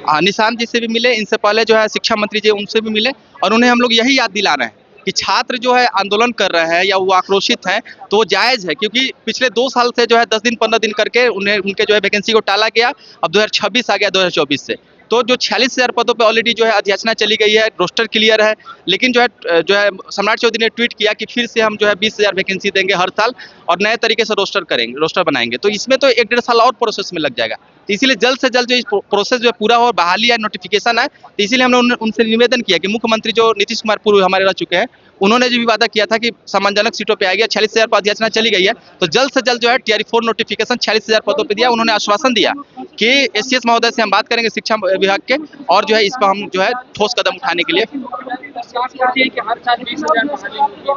हाँ, निशांत जी से भी मिले, इनसे पहले जो है शिक्षा मंत्री जी उनसे भी मिले और उन्हें हम लोग यही याद दिला रहे हैं कि छात्र जो है आंदोलन कर रहे हैं या वो आक्रोशित हैं तो जायज़ है, क्योंकि पिछले 2 साल से जो है 10 दिन 15 दिन करके उन्हें उनके जो है वैकेंसी को टाला गया। अब 2026 आ गया 2024 से, तो जो 46,000 पदों पे ऑलरेडी जो है अधियाचना चली गई है, रोस्टर क्लियर है। लेकिन जो है सम्राट चौधरी ने ट्वीट किया कि फिर से हम जो है 20,000 वैकेंसी देंगे हर साल और नए तरीके से रोस्टर बनाएंगे। तो इसमें तो 1 डेढ़ साल और प्रोसेस में लग जाएगा। तो इसीलिए जल्द से जल्द जो इस प्रोसेस जो है पूरा हो, बहाली या नोटिफिकेशन है, तो इसीलिए हमने उनसे निवेदन किया कि मुख्यमंत्री जो नीतीश कुमार पूर्व हमारे रह चुके हैं, उन्होंने जो भी वादा किया था कि सम्मानजनक सीटों पे आएगी, 46,000 पर अधियाचना चली गई है, तो जल्द से जल्द जो है टीआरई 4 नोटिफिकेशन 46,000 पदों पे दिया। उन्होंने आश्वासन दिया कि एससीएस महोदय से हम बात करेंगे शिक्षा विभाग के और जो है इस पर हम जो है ठोस कदम उठाने के लिए।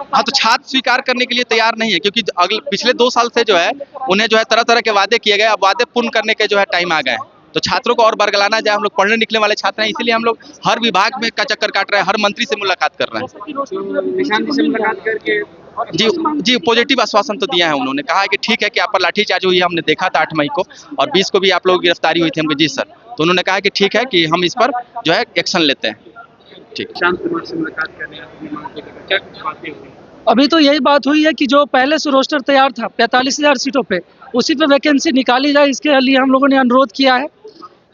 हाँ, तो छात्र स्वीकार करने के लिए तैयार नहीं है, क्योंकि अगले पिछले 2 साल से जो है उन्हें जो है तरह तरह के वादे किए गए, अब वादे पूर्ण करने के जो है टाइम आ गए हैं। तो छात्रों को और बरगलाना जाए, हम लोग पढ़ने निकलने वाले छात्र हैं, इसीलिए हम लोग हर विभाग में का चक्कर काट रहे हैं, हर मंत्री से मुलाकात कर रहे हैं। जी, पॉजिटिव आश्वासन तो दिया है उन्होंने, कहा है कि ठीक है कि आप पर लाठीचार्ज हुई है, हमने देखा था 8 मई को और 20 को भी आप लोगों की गिरफ्तारी हुई थी। हमको जी सर, तो उन्होंने कहा कि ठीक है कि हम इस पर जो है एक्शन लेते हैं। ठीक। अभी तो यही बात हुई है कि जो पहले से रोस्टर तैयार था 45,000 सीटों पे, उसी पे वैकेंसी निकाली जाए, इसके लिए हम लोगों ने अनुरोध किया है।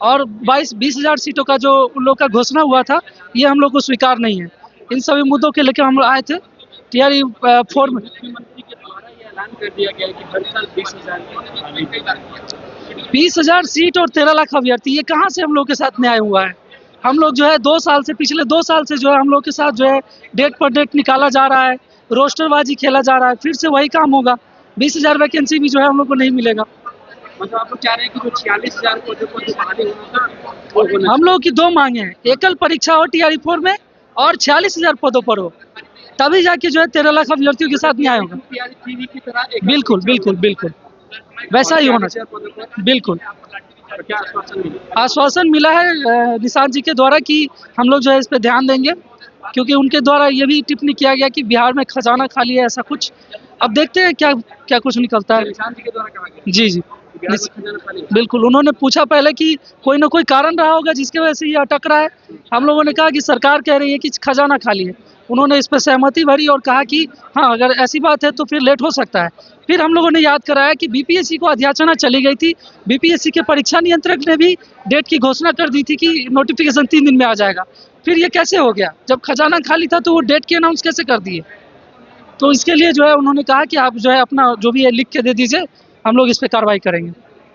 और 22-20,000 सीटों का जो उन लोग का घोषणा हुआ था, ये हम लोग को स्वीकार नहीं है। इन सभी मुद्दों के लेकर हम आए थे टीआरई 4 में। 20,000 सीट और 13 लाख अभ्यर्थी, ये कहाँ से हम लोग के साथ न्याय हुआ है? हम लोग जो है 2 साल से, पिछले 2 साल से जो है हम लोग के साथ जो है डेट पर डेट निकाला जा रहा है, रोस्टरबाजी खेला जा रहा है, फिर से वही काम होगा। 20,000 वैकेंसी भी जो है हम लोग को नहीं मिलेगा। मतलब आप लोग चाह रहे हैं कि जो 46,000 पदों पर जो बहाली होना था, हम लोग की 2 मांगे हैं, एकल परीक्षा हो टीआरई 4 में और 46,000 पदों पर हो, तभी जाके जो है 13 लाख अभ्यर्थियों के साथ न्याय होगा। बिल्कुल बिल्कुल बिल्कुल, वैसा ही होना चाहिए। बिल्कुल आश्वासन मिला है निशांत जी के द्वारा कि हम लोग जो है इस पे ध्यान देंगे, क्योंकि उनके द्वारा ये भी टिप्पणी किया गया कि बिहार में खजाना खाली है, ऐसा कुछ। अब देखते हैं क्या क्या कुछ निकलता है। जी जी बिल्कुल, उन्होंने पूछा पहले कि कोई ना कोई कारण रहा होगा जिसकी वजह से ये अटक रहा है। हम लोगों ने कहा कि सरकार कह रही है कि खजाना खाली है, उन्होंने इस पर सहमति भरी और कहा कि हाँ, अगर ऐसी बात है तो फिर लेट हो सकता है। फिर हम लोगों ने याद कराया कि बीपीएससी को अधियाचना चली गई थी, बीपीएससी के परीक्षा नियंत्रक ने भी डेट की घोषणा कर दी थी कि नोटिफिकेशन 3 दिन में आ जाएगा। फिर ये कैसे हो गया? जब खजाना खाली था तो वो डेट की अनाउंस कैसे कर दिए? तो इसके लिए जो है उन्होंने कहा कि आप जो है अपना जो भी है लिख के दे दीजिए, हम लोग इस पर कार्रवाई करेंगे।